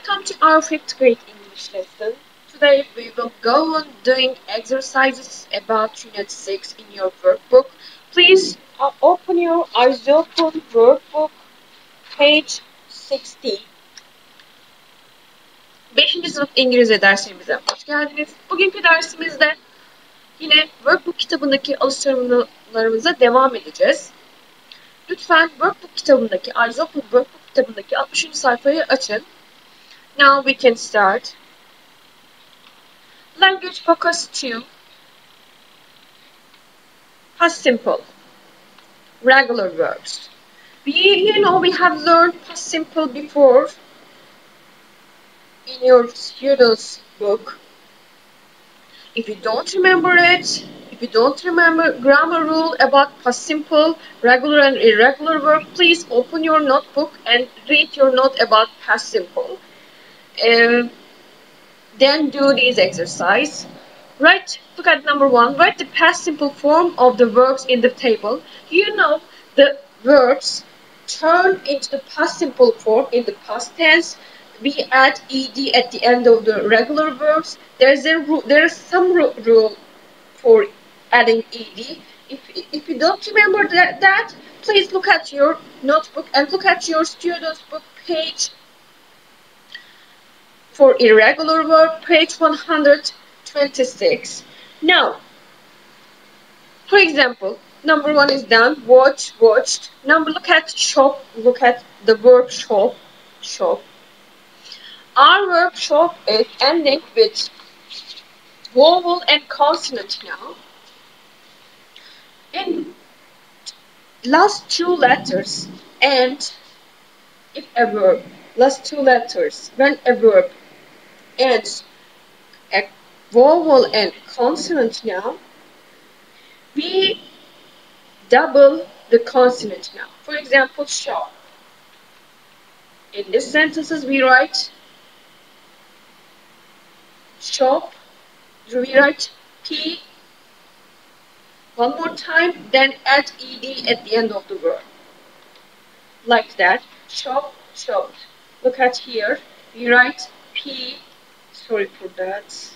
Welcome to our fifth grade English lesson. Today we will go on doing exercises about Unit 6 in your workbook. Please open your eyes open workbook page 60. 5. sınıf İngilizce dersimize hoş geldiniz. Bugünkü dersimizde yine workbook kitabındaki alıştırmalarımıza devam edeceğiz. Lütfen workbook kitabındaki Eyes Open workbook kitabındaki 60. sayfayı açın. Now we can start. Language focus 2. Past simple. Regular verbs. We have learned past simple before in your students' book. If you don't remember it, if you don't remember grammar rule about past simple, regular and irregular verb, please open your notebook and read your note about past simple. Then do this exercise. Look at number 1. Write the past simple form of the verbs in the table. You know the verbs turn into the past simple form in the past tense. We add ed at the end of the regular verbs. There is some rule for adding ed. If you don't remember that, please look at your notebook and look at your student's book page. For irregular verb, page 126. Now, for example, number 1 is done. Watch, watched. Look at shop. Look at the verb shop. Shop. Our verb shop is ending with vowel and consonant now. In last two letters and if a verb, last two letters, when a verb ends a vowel and consonant now, we double the consonant now. For example, shop. In these sentences, we write shop. We write P one more time, then add ed at the end of the word. Like that. Shop, shopped. Look at here. We write P. Sorry for that.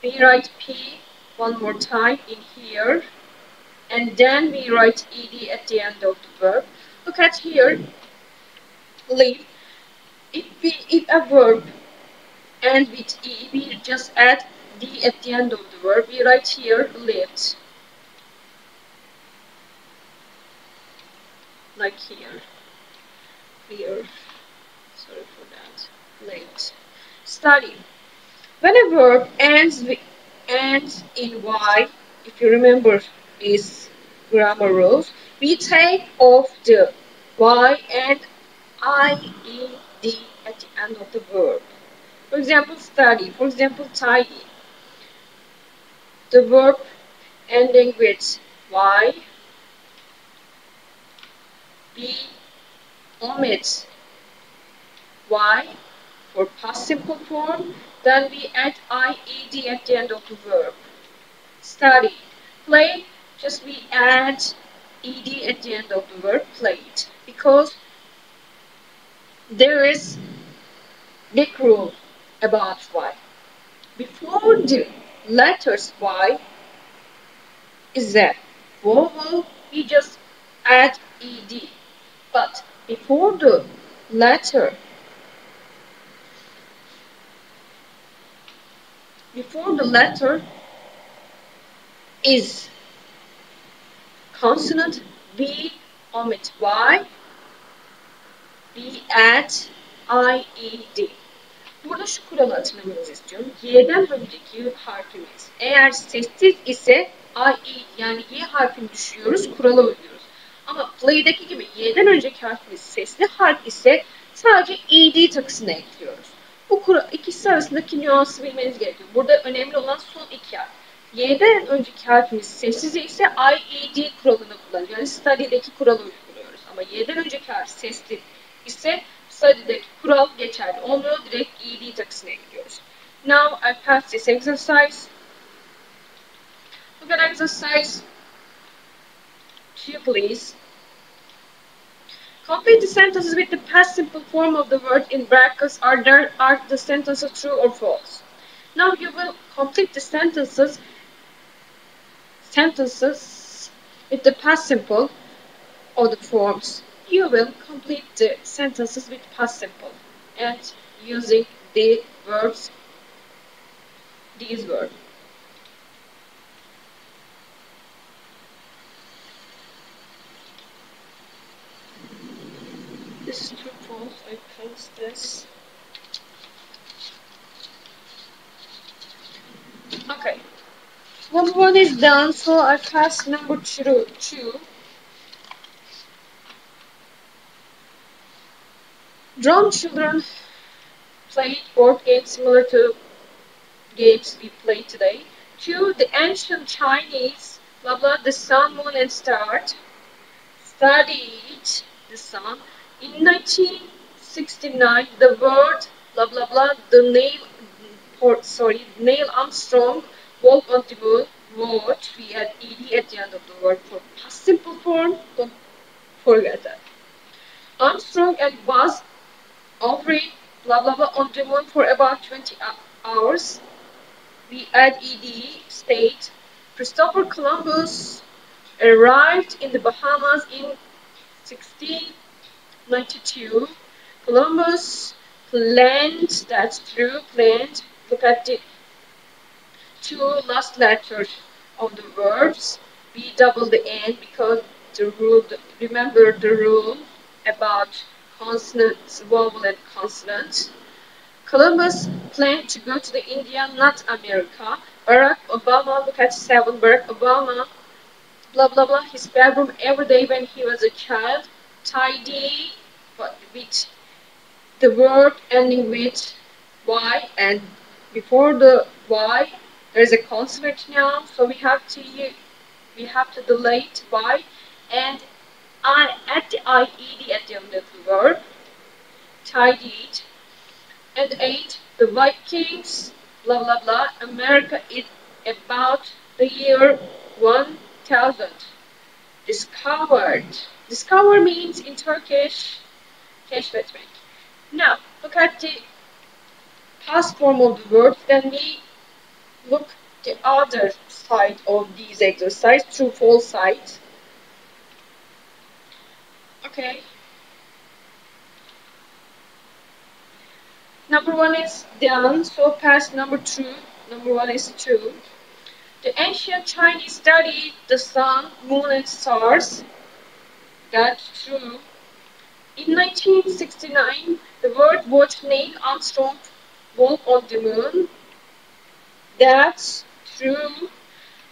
We write P one more time in here. And then we write ed at the end of the verb. Look at here. Live. If a verb ends with e, we just add d at the end of the verb. We write here lived. Like here. Here. Sorry for that. Late. Study. When a verb ends in y, if you remember these grammar rules, we take off the y and ied at the end of the verb. For example, study. For example, tidy. The verb ending with y, we omit y for past simple form, then we add ied at the end of the verb. Study. Play, just we add ed at the end of the verb, played. Because there is big rule about y. Before the letters y is a vowel, we just add ed. But before the letter is consonant, we omit y, we add ied. Burada şu kuralı hatırlamanızı istiyorum. Y'den önceki harfimiz eğer sessiz ise i yani y harfini düşürüyoruz, kurala uyuyoruz. Ama play'deki gibi y'den önceki harfimiz sesli harf ise sadece ed takısını ekliyoruz. Bu ikisi arasındaki nüansı bilmeniz gerekiyor. Burada önemli olan son iki harf. Y'den önceki harfimiz sessiz ise ied kuralını kullanıyoruz. Yani study'deki kuralı uyguluyoruz. Ama y'den önceki harf sesli ise study'deki kural geçerli olmuyor. Direkt ed takısını ekliyoruz. Now I pass this exercise. Look at exercise 2, please. Complete the sentences with the past simple form of the word in brackets. Are the sentences true or false? Now you will complete the sentences with the past simple of the forms. You will complete the sentences with past simple and using the verbs, these verbs. This is true, false. I close this. Okay. Number one is done, so I pass number two. Grown children played board games similar to games we play today. Two, the ancient Chinese, blah blah, the sun, moon, and stars, studied the sun. In 1969, the word blah blah blah, Neil Armstrong walked on the moon. What we add ed at the end of the word for past simple form. Don't forget that. Armstrong and Buzz Aldrin blah blah blah on the moon for about 20 hours. We add ed state. Christopher Columbus arrived in the Bahamas in 1692. Columbus planned, that's true, planned. Look at the two last letters of the verbs. We double the N because the rule, remember the rule about consonants, vowel and consonant. Columbus planned to go to the India, not America. Barack Obama, look at 7, Barack Obama, blah blah blah, his bedroom every day when he was a child. Tidy, but with the word ending with Y, and before the Y there's a consonant now, so we have to delete Y and I at the IED at the end of the verb. Tidied. And 8, the Vikings, blah blah blah, America is about the year 1000. Discovered. Discover means in Turkish, keşfetmek. Now, look at the past form of the verb, then we look the other side of these exercise, true false side. Okay. Number one is done, so past number two. Number one is true. The ancient Chinese studied the sun, moon, and stars. That's true. In 1969, the world watched Neil Armstrong walk on the moon. That's true.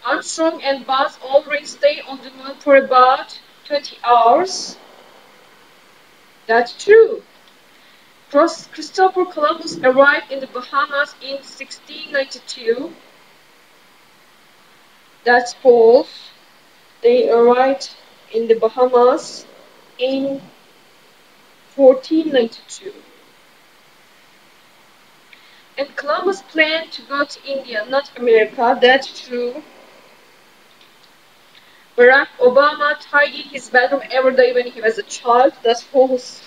Armstrong and Buzz Aldrin stayed on the moon for about 20 hours. That's true. Christopher Columbus arrived in the Bahamas in 1692. That's false. They arrived in the Bahamas in 1492. And Columbus planned to go to India, not America. That's true. Barack Obama tidied his bedroom every day when he was a child. That's false.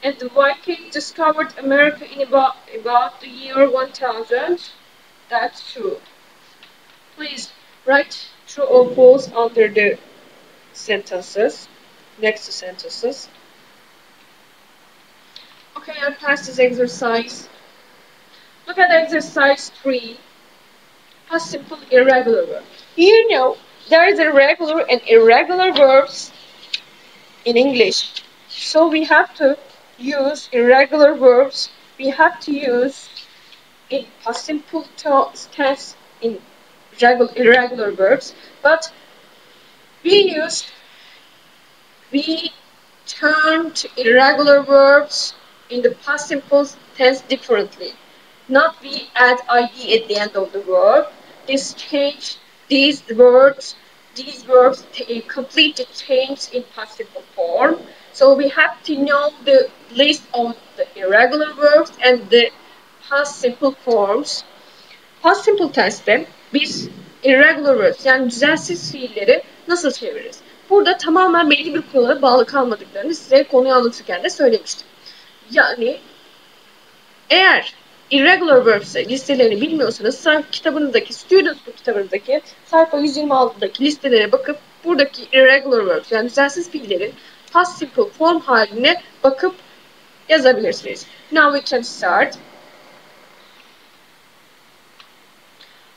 And the Vikings discovered America in about the year 1000. That's true. Please write true or false under the sentences, next to sentences. Okay, I'll pass this exercise. Look at exercise 3. Past simple irregular verb. You know, there is a regular and irregular verbs in English. So we have to use irregular verbs. We have to use in past simple tense in irregular verbs, but we turn to irregular verbs in the past simple tense differently. Not we add id at the end of the verb. These verbs completely change in past simple form. So we have to know the list of the irregular verbs and the past simple forms. Past simple tense'te biz irregular verbs yani düzensiz fiilleri nasıl çeviririz? Burada tamamen belli bir kurala bağlı kalmadıklarını size konuyu anlatırken de söylemiştim. Yani eğer irregular verbs listelerini bilmiyorsanız kitabınızdaki, Students Book kitabınızdaki sayfa 126'daki listelere bakıp buradaki irregular verbs yani düzensiz fiillerin past simple form haline bakıp yazabilirsiniz. Now we can start.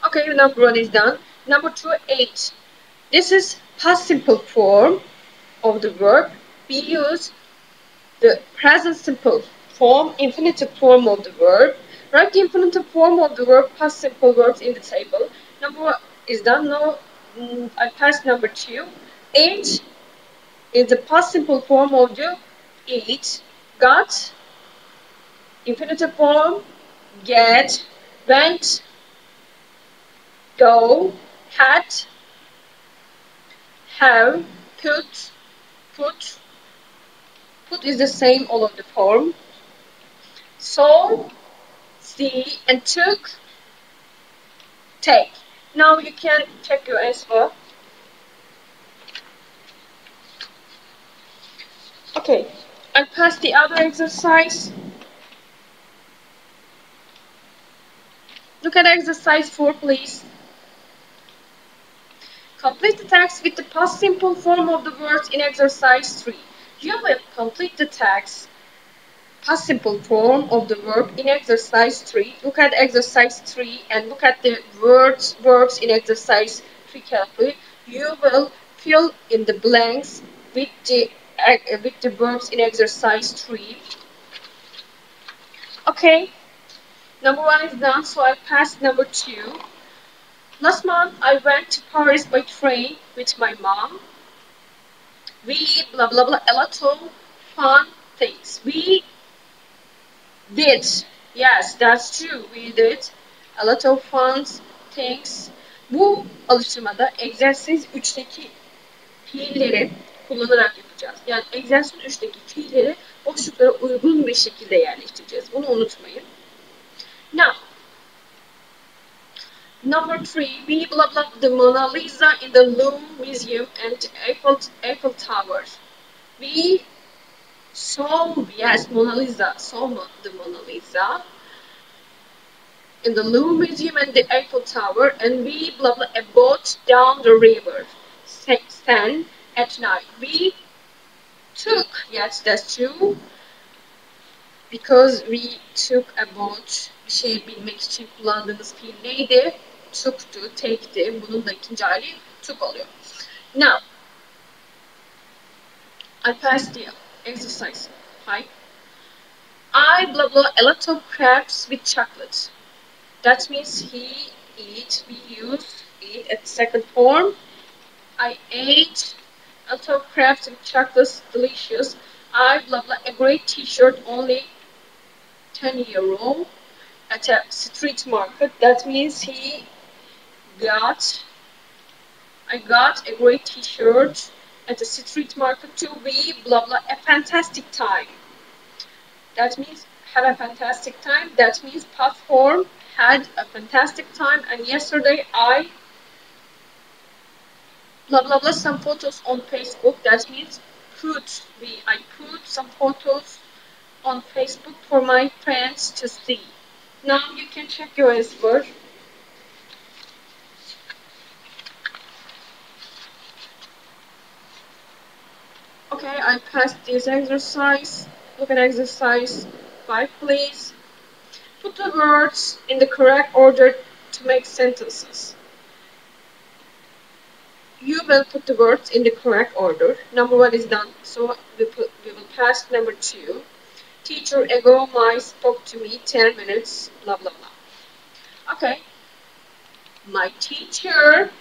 Okay, number 1 is done. Number 2, 8. This is past simple form of the verb. We use the present simple form, infinitive form of the verb. Write the infinitive form of the verb, past simple verbs in the table. Number 1 is done. Now I passed number 2. 8 is the past simple form of the eat. Got, infinitive form, get, went, go, had, have, put, put. Put is the same all of the form. Saw, see, and took, take. Now you can check your answer. Okay, I passed the other exercise. Look at exercise 4, please. Complete the text with the past simple form of the words in exercise 3. You will complete the text past simple form of the verb in exercise 3. Look at exercise 3 and look at the verbs in exercise 3 carefully. You will fill in the blanks with the verbs in exercise 3. Okay, number 1 is done, so I passed number 2. Last month, I went to Paris by train with my mom. We eat blah blah blah, a lot of fun things. We did. Yes, that's true. We did a lot of fun things. Bu alıştırmada egzersiz 3'teki fiilleri kullanarak yapacağız. Yani egzersiz 3'teki fiilleri boşluklara uygun bir şekilde yerleştireceğiz. Bunu unutmayın. Now, number 3, we blah blah the Mona Lisa in the Louvre Museum and Eiffel Tower. We saw, yes, Mona Lisa, saw the Mona Lisa in the Louvre Museum and the Eiffel Tower, and we blah blah a boat down the river Seine at night. We took, yes, that's true, because we took a boat. Bir şey bilmek için kullandığımız fiil neydi? Took'tu, take'ti. Bunun da ikinci hali took oluyor. Now, I passed the exercise 5. I blah blah a lot of crabs with chocolate. That means he eat, we use eat at second form. I ate a lot of crabs with chocolate, delicious. I blah blah a great t-shirt, only 10 euro at a street market. That means I got a great t-shirt at a street market to be blah blah a fantastic time. That means have a fantastic time. That means past form, had a fantastic time, and yesterday I blah blah blah some photos on Facebook. That means I put some photos on Facebook for my friends to see. Now you can check your answer. Okay, I passed this exercise. Look at exercise 5, please. Put the words in the correct order to make sentences. You will put the words in the correct order. Number 1 is done, so we will pass number 2. Teacher ago my spoke to me 10 minutes, blah blah blah. Okay. My teacher,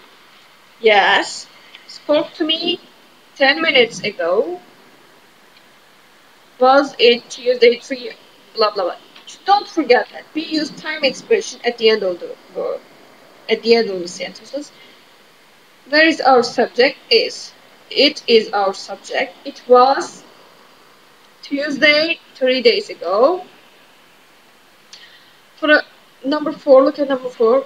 yes, spoke to me 10 minutes ago. Was it Tuesday 3, blah blah blah. Don't forget that we use time expression at the end of the verb, at the end of the sentences. Where is our subject? Is. It is our subject. It was Tuesday 3 days ago. For number 4, look at number 4.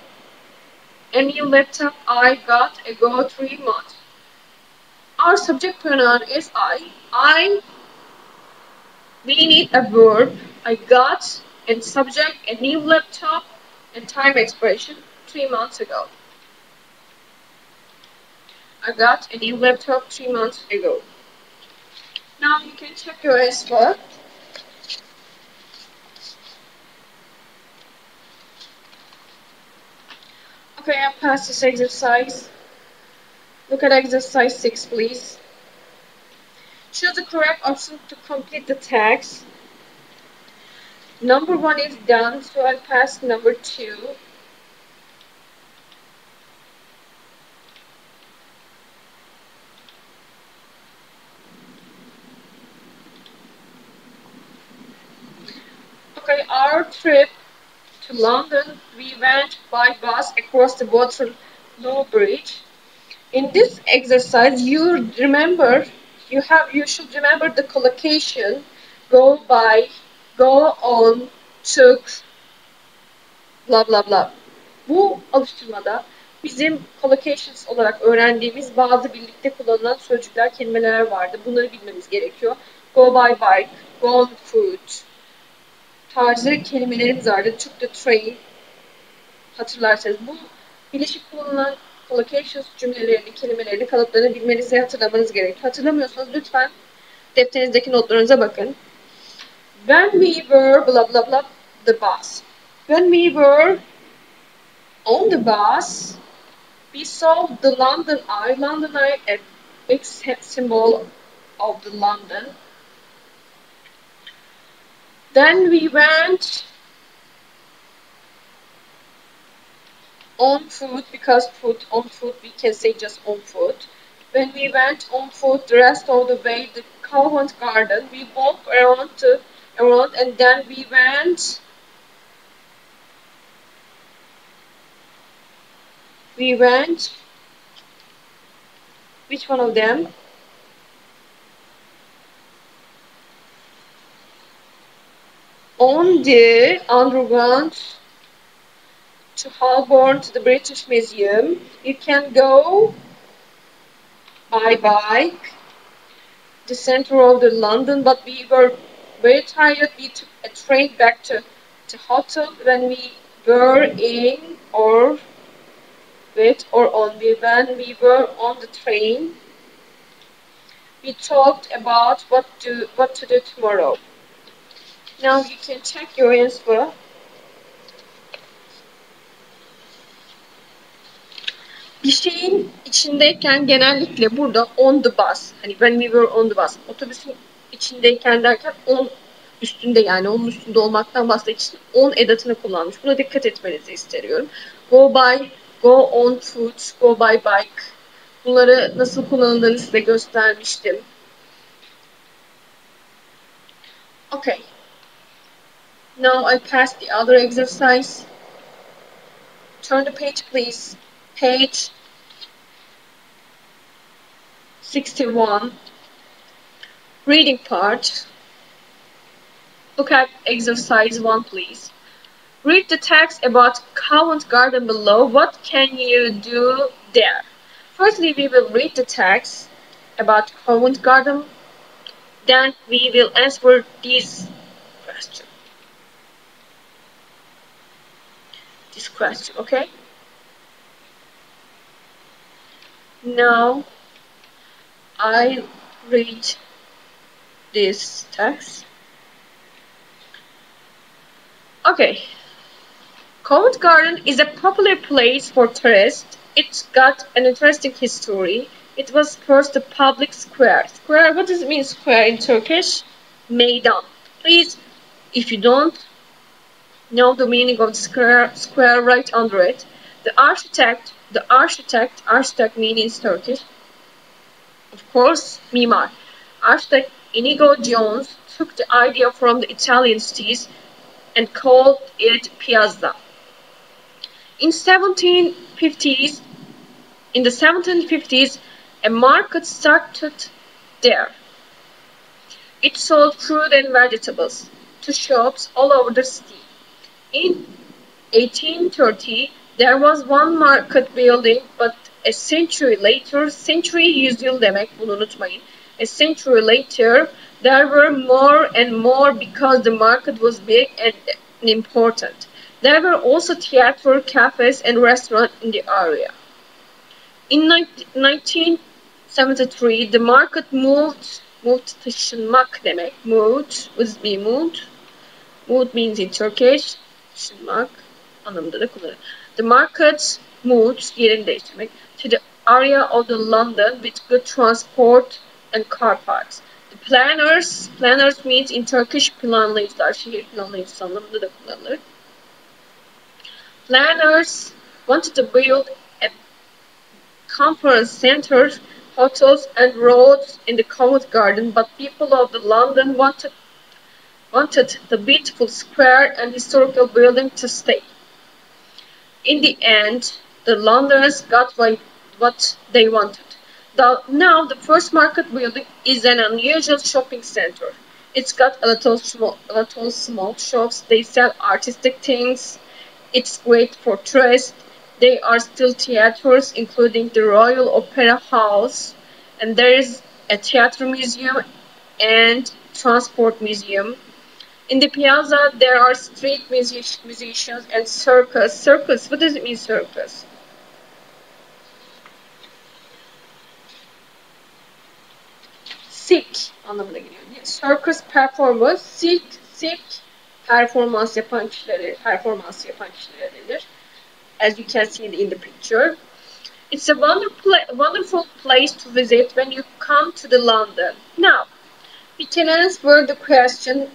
A new laptop I got ago 3 months. Our subject pronoun is I. We need a verb. I got, and subject, a new laptop, and time expression 3 months ago. I got a new laptop 3 months ago. Now you can check your answer. Okay, I passed this exercise. Look at exercise 6, please. Choose the correct option to complete the text. Number 1 is done, so I passed number 2. Okay, our trip to London, we went by bus across the Waterloo Bridge. In this exercise, you should remember the collocation go by, go on, took, bla bla bla. Bu alıştırmada bizim collocations olarak öğrendiğimiz bazı birlikte kullanılan sözcükler, kelimeler vardı. Bunları bilmemiz gerekiyor. Go by bike, go on foot tarzı kelimelerimiz vardı. Took the train, hatırlarsanız. Bu birleşik kullanılan collocations cümlelerini, kelimelerini, kalıplarını bilmenizi, hatırlamanız gerekiyor. Hatırlamıyorsanız lütfen defterinizdeki notlarınıza bakın. When we were blah blah blah the bus. When we were on the bus, we saw the London Eye. London Eye, a big symbol of the London. Then we went on foot, because on foot we can say just on foot. When we went on foot the rest of the way, the Covent Garden, we walked around and then we went which one of them? On the underground to Holborn, to the British Museum. You can go by bike, the center of the London, but we were very tired. We took a train back to hotel when we were in or on the train. We talked about what to do tomorrow. Now you can check your answer. Bir şeyin içindeyken genellikle burada on the bus, hani when we were on the bus, otobüsün içindeyken derken on üstünde, yani onun üstünde olmaktan bahsettiği için on edatını kullanmış. Buna dikkat etmenizi istiyorum. Go by, go on foot, go by bike. Bunları nasıl kullanıldığını size göstermiştim. Okay. Now I pass the other exercise. Turn the page, please. Page 61. Reading part. Look at exercise 1, please. Read the text about Covent Garden below. What can you do there? Firstly, we will read the text about Covent Garden. Then we will answer this question. Okay? Now, I read this text. Okay. Covent Garden is a popular place for tourists. It's got an interesting history. It was first a public square. Square, what does it mean, square in Turkish? Meydan. Please, if you don't know the meaning of the square right under it. The architect means Turkish. Of course, mimar. Architect Inigo Jones took the idea from the Italian cities and called it Piazza. In the 1750s, a market started there. It sold fruit and vegetables to shops all over the city. In 1830, there was one market building, but a century later, century yüzyıl demek, bunu unutmayın. A century later, there were more and more because the market was big and important. There were also theater, cafes, and restaurants in the area. In 1973, the market moved taşınmak demek. Moved means in Turkish, taşınmak anlamında da kullanılır. The market moved, yerini değiştirmek, to the area of the London with good transport and car parks. The planners means in Turkish planlayıcılar, şehir planlayıcısı anlamında da kullanılır. Planners wanted to build a conference centers, hotels, and roads in the Covent Garden, but people of the London wanted the beautiful square and historical building to stay. In the end, the Londoners got what they wanted. Now, the First Market building is an unusual shopping center. It's got a little small shops. They sell artistic things. It's great for tourists. There are still theaters, including the Royal Opera House, and there is a theater museum and transport museum. In the piazza, there are street musicians and circus. Circus, what does it mean, circus? Sirk anlamına geliyor. Circus performers, sirk performans yapan kişilere denir. As you can see in the picture. It's a wonderful place to visit when you come to the London. Now, we can answer the question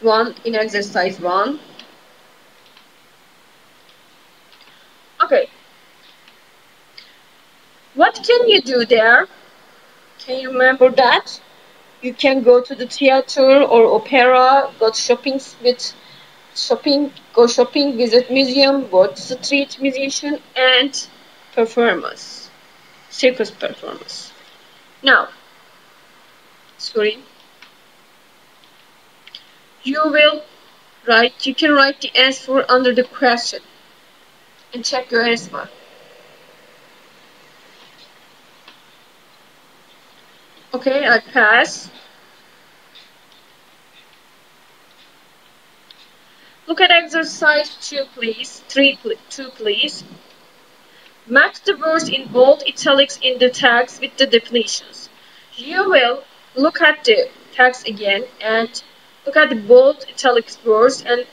1 in exercise 1. Okay. What can you do there? Can you remember that? You can go to the theater or opera, go shopping, visit museum, go to street musician, and performance, circus performance. Now, you can write the answer under the question and check your answer. Okay, I pass. Look at exercise 2, please. 2, please. Match the words in bold italics in the text with the definitions. You will look at the text again and look at the bold italics words and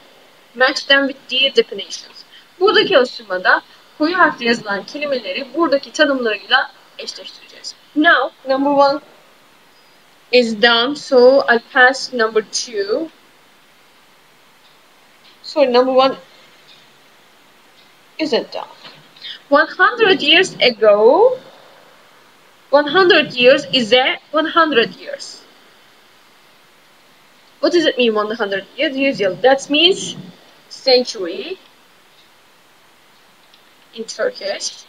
match them with the definitions. Buradaki alıştırmada koyu harfle yazılan kelimeleri buradaki tanımlarıyla eşleştireceğiz. Now, number 1 is done, so I'll pass number 2. So number 1 isn't done. 100 years ago, 100 years is a 100 years. What does it mean, 100 years? Usually, that means century in Turkish.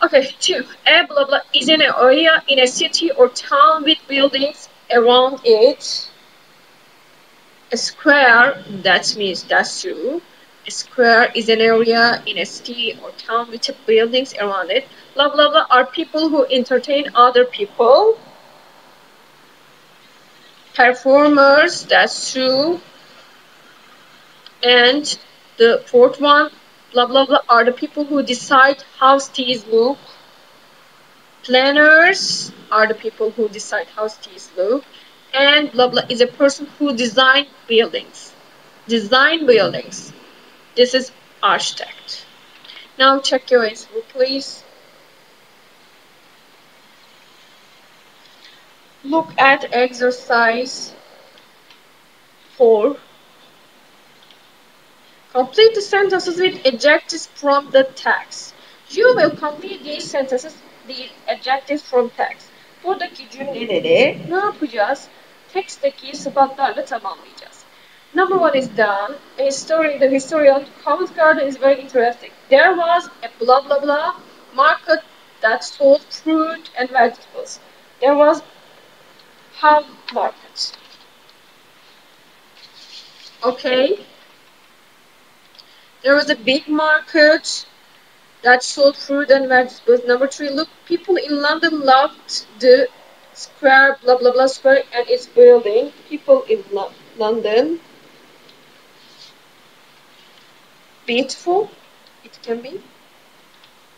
Okay, 2. A blah blah is an area in a city or town with buildings around it. A square, that means that's true. A square is an area in a city or town with buildings around it. Blah blah blah are people who entertain other people. Performers, that's true. And the 4th one, blah blah blah are the people who decide how cities look. Planners are the people who decide how cities look. And blah blah is a person who design buildings. This is architect. Now check your answer, please. Look at exercise 4. Complete the sentences with adjectives from the text. You will complete these sentences, the adjectives from text. Buradaki cümleleri ne yapacağız? Textteki sıfatlarla tamamlayacağız. Number 1 is done. The history of Covent Garden is very interesting. There was a blah blah blah market that sold fruit and vegetables. There was Ham market. Okay. There was a big market that sold fruit and vegetables. Number three, look, people in London loved the square, blah blah blah square and its building. People in London, beautiful, it can be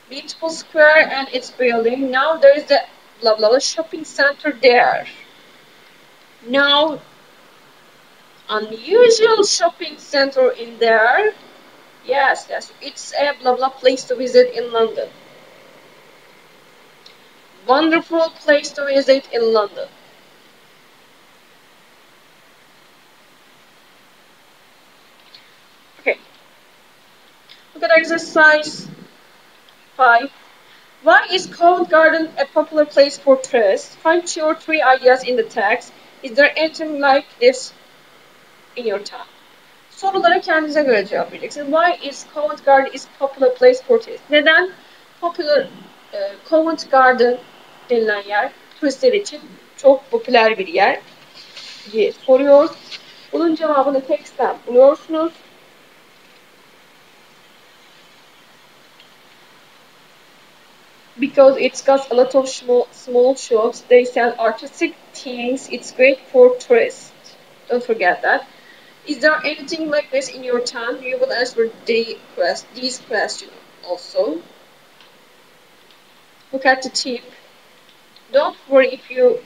beautiful square and its building. Now there is the blah blah blah shopping center there. Now unusual shopping center in there. Yes, yes, it's a blah blah place to visit in London. Wonderful place to visit in London. Okay, look at exercise 5. Why is Covent Garden a popular place for tourists? Find two or three ideas in the text. Is there anything like this in your town? Sorulara kendinize göre cevap vereceksiniz. Why is Covent Garden is popular place for tourists? Neden popular Covent Garden denilen yer turistler için çok popüler bir yer diye soruyor. Bunun cevabını teksten buluyorsunuz. Because it's got a lot of small shops, they sell artistic things. It's great for tourists. Don't forget that. Is there anything like this in your town? You will answer these questions also. Look at the tip. Don't worry if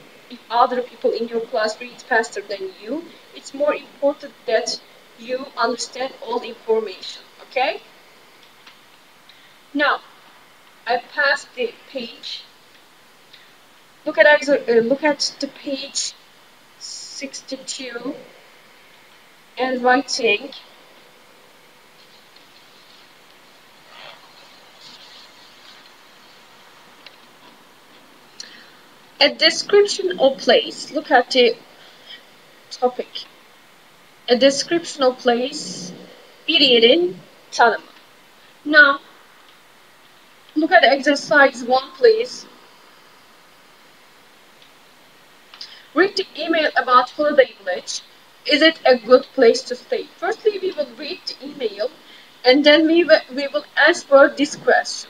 other people in your class read faster than you. It's more important that you understand all the information. Okay? Now, I passed the page. Look at the page 62 and writing. A description of place. Look at the topic. A description of place. Bir yerin tanımı. Now, look at exercise 1, please. Read the email about Holiday Village. Is it a good place to stay? Firstly, we will read the email and then we will answer this question.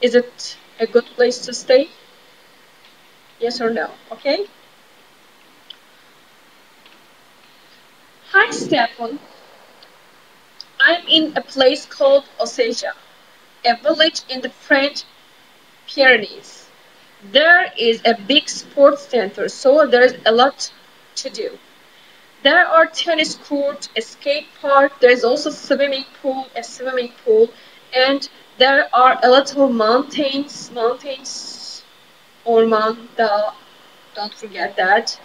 Is it a good place to stay? Yes or no? Okay? Hi, Stefan. I'm in a place called Oseja, a village in the French Pyrenees. There is a big sports center, so there's a lot to do. There are tennis courts, a skate park, there's also a swimming pool, and there are a lot of mountains, Ormanda, don't forget that.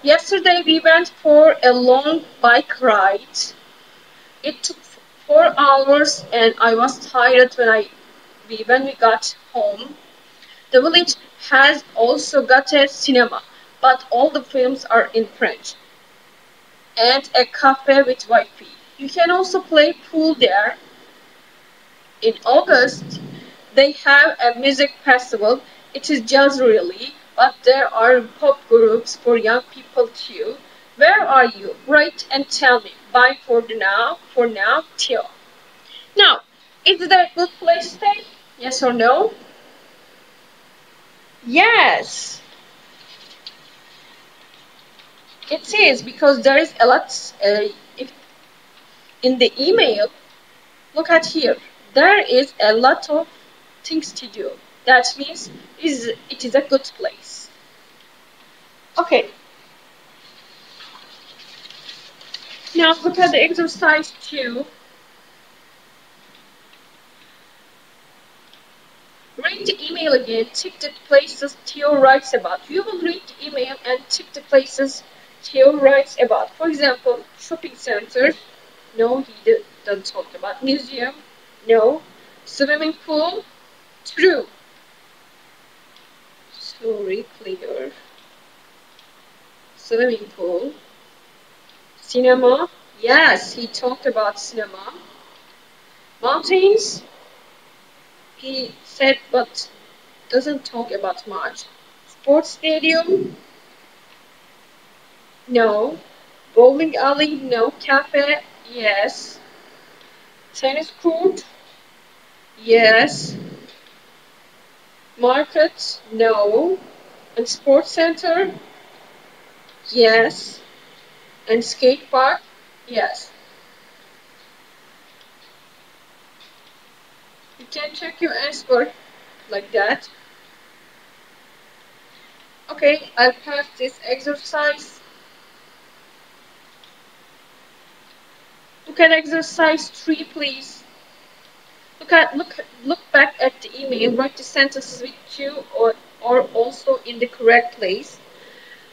Yesterday we went for a long bike ride. It took 4 hours and I was tired when we got home. The village has also got a cinema, but all the films are in French. And a cafe with Wi-Fi. You can also play pool there. In August, they have a music festival. It is jazz really, but there are pop groups for young people too. Where are you? Write and tell me. Bye for now. For now, till. Now, is it a good place to stay? Yes or no? Yes, it is because there is a lot if, in the email. Look at here. There is a lot of things to do. That means it is a good place. Okay. Now look at the exercise 2. Read the email again, tick the places Theo writes about. You will read the email and tick the places Theo writes about. For example, shopping center. No, he doesn't talk about. Museum. No. Swimming pool. True. Sorry, clear. Swimming pool. Cinema. Yes, he talked about cinema. Mountains. He said, but doesn't talk about much. Sports stadium? No. Bowling alley? No. Cafe? Yes. Tennis court? Yes. Market? No. And sports center? Yes. And skate park? Yes. You can check your answer like that. Okay, I'll pass this exercise. Look at exercise 3, please. Look back at the email. Write the sentences with you or also in the correct place.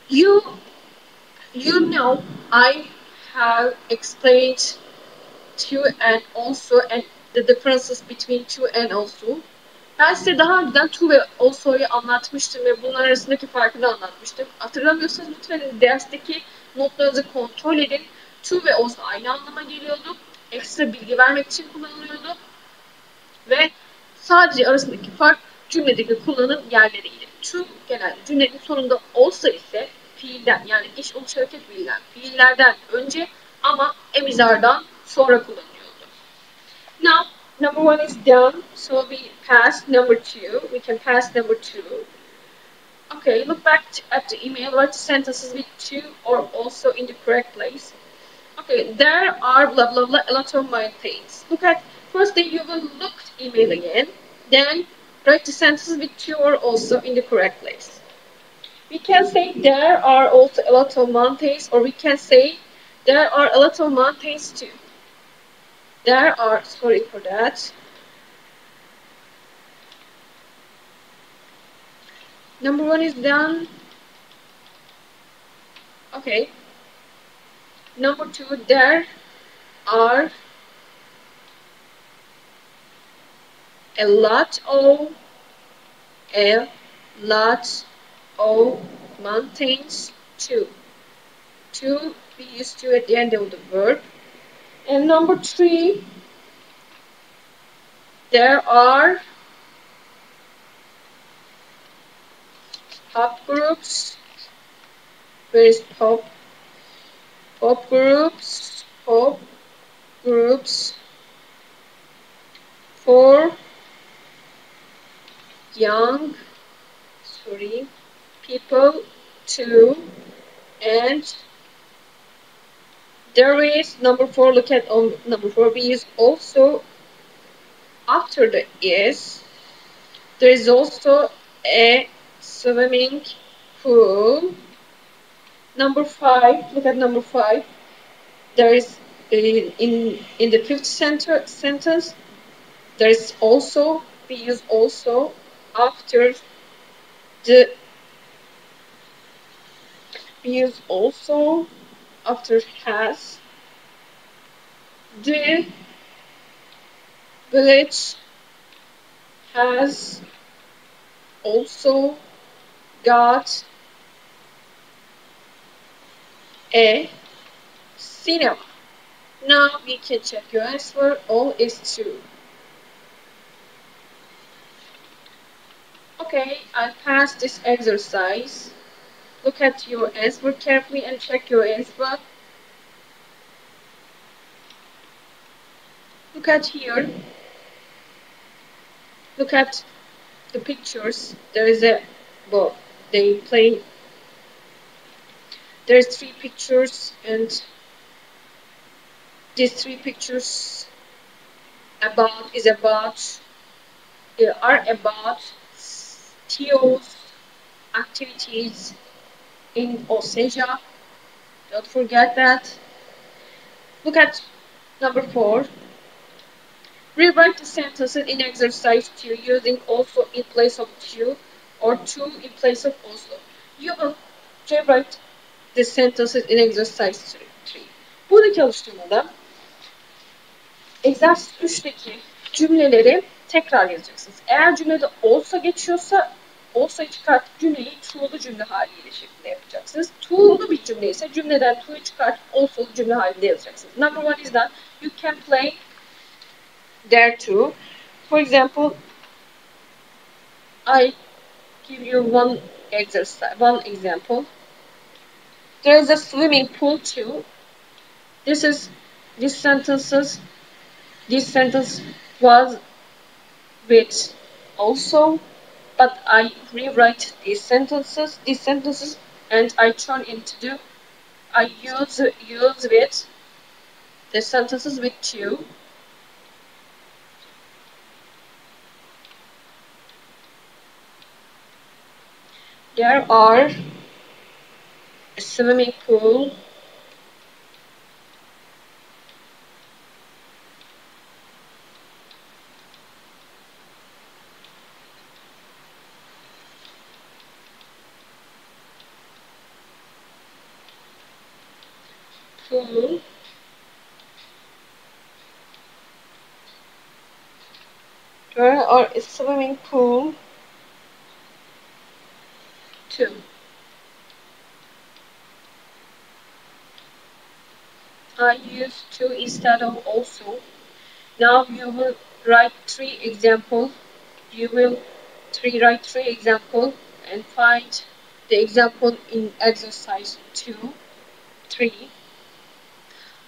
You you know I have explained to and also and the differences between to and also. Ben size daha önceden to ve also'yu anlatmıştım ve bunlar arasındaki farkı da anlatmıştım. Hatırlamıyorsanız lütfen dersteki notlarınızı kontrol edin. To ve also aynı anlama geliyordu. Ekstra bilgi vermek için kullanılıyordu. Ve sadece arasındaki fark cümledeki kullanım yerleriydi. To genelde cümlenin sonunda olsa ise fiilden yani iş oluş hareket fiilden fiillerden önce ama emizardan sonra kullanılıyordu. Now, number one is done, so we pass number two. We can pass number two. Okay, look back at the email, write the sentences with to or also in the correct place. Okay, there are blah blah blah a lot of my things. Look at first thing you will look email again, then write the sentences with to or also in the correct place. We can say there are also a lot of mountains, or we can say there are a lot of mountains too. There are, sorry for that. Number one is done. Okay. Number two, there are a lot of a lot of mountains too. To we use to at the end of the verb. And number three, there are pop groups. Where is pop? Pop groups. Pop groups for young, people too. And there is number four. Look at number four. We use also after the is. There is also a swimming pool. Number five. Look at number five. There is in the fifth sentence. There is also we use also after the we use also after has. The village has also got a cinema. Now we can check your answer. All is true. Okay, I'll pass this exercise. Look at your answer carefully and check your answer. Look at here. Look at the pictures. There is a well, they play. There's three pictures, and these three pictures are about Theo's activities in Oseja. Don't forget that. Look at number 4. Rewrite the sentences in exercise 2 using also in place of to or to in place of also. You will rewrite the sentences in exercise 3. Buradaki alıştırmada egzersiz 3'teki cümleleri tekrar yazacaksınız. Eğer cümlede olsa geçiyorsa olsa'yı çıkartıp cümleyi to'lu cümle haliyle şeklinde yapacaksınız. To'lu bir cümle ise cümleden to'yu çıkartıp also'lu cümle halinde yazacaksınız. Number 1 is that you can play there too. For example, I give you one example. There is a swimming pool too. This sentence was with also, but I rewrite these sentences, and I turn into I use with the sentences with to. There are a swimming pool. Pool. There are a swimming pool too. I use to instead of also. Now you will write three examples. You will write three examples and find the example in exercise 2, 3.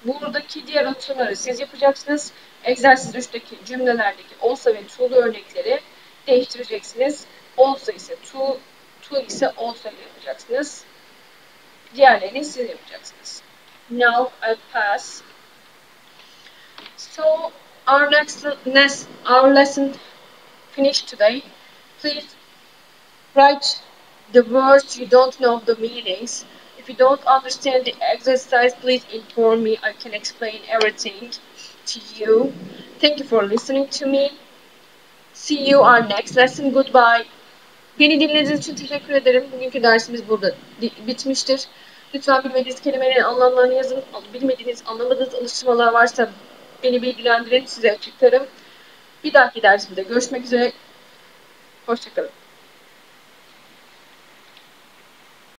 Buradaki diğer oturumları siz yapacaksınız. Egzersiz 3'teki cümlelerdeki also ve to'lu örnekleri değiştireceksiniz. Also ise to ise also ile yapacaksınız. Diğerlerini siz yapacaksınız. Now I pass. So our our lesson finished today. Please write the words you don't know the meanings. If you don't understand the exercise, please inform me. I can explain everything to you. Thank you for listening to me. See you our next lesson. Goodbye. Beni dinlediğiniz için teşekkür ederim. Bugünkü dersimiz burada bitmiştir. Lütfen bilmediğiniz kelimelerin anlamlarını yazın. Bilmediğiniz, anlamadığınız alıştırmalar varsa beni bilgilendirin. Size açıklarım. Bir dahaki dersimde görüşmek üzere. Hoşçakalın.